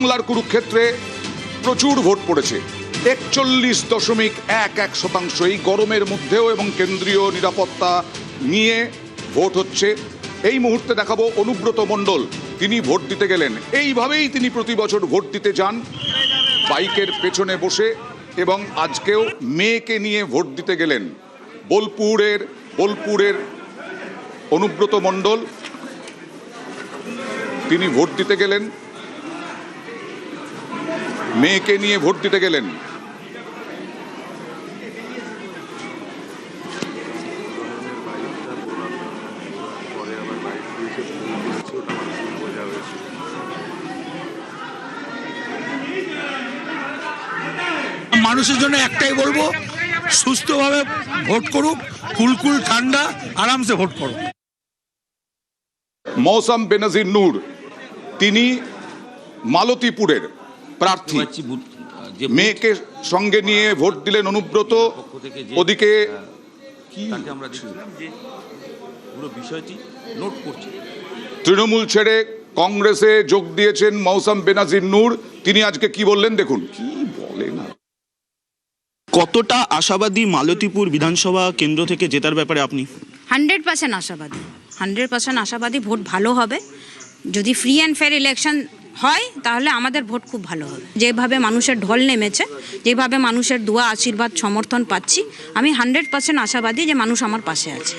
বাংলার কুরুক্ষেত্রে প্রচুর ভোট পড়েছে 41.11% এই গরমের মধ্যেও এবং কেন্দ্রীয় নিরাপত্তা নিয়ে ভোট হচ্ছে। এই মুহূর্তে দেখাবো অনুব্রত মণ্ডল, তিনি ভোট দিতে গেলেন। এইভাবেই তিনি প্রতি বছর ভোট দিতে যান বাইকের পেছনে বসে, এবং আজকেও মেয়েকে নিয়ে ভোট দিতে গেলেন। বোলপুরের অনুব্রত মণ্ডল তিনি ভোট দিতে গেলেন, মেয়েকে নিয়ে ভোট দিতে গেলেন। মানুষের জন্য একটাই বলবো, সুস্থভাবে ভোট করুক, কুলকুল ঠান্ডা আরামসে ভোট করুক। মৌসাম বেনাজির নূর তিনি মালতীপুরের প্রার্থী, মেয়েকে সঙ্গে নিয়ে ভোট দিলেন অনুব্রত। ওদিকে আমরা দেখছিলাম যে পুরো বিষয়টি নোট করছে। তৃণমূল ছেড়ে কংগ্রেসে যোগ দিয়েছেন মৌসাম বেনাজির নূর, তিনি আজকে কি বললেন দেখুন। কি বলেন, কতটা আশাবাদী মালতীপুর বিধানসভা কেন্দ্র থেকে জেতার ব্যাপারে আপনি? 100% আশাবাদী, 100% আশাবাদী। ভোট ভালো হবে, যদি ফ্রি অ্যান্ড ফেয়ার ইলেকশন হয় তাহলে আমাদের ভোট খুব ভালো হবে। যেভাবে মানুষের ঢল নেমেছে, যেভাবে মানুষের দোয়া আশীর্বাদ সমর্থন পাচ্ছি, আমি 100% আশাবাদী যে মানুষ আমার পাশে আছে।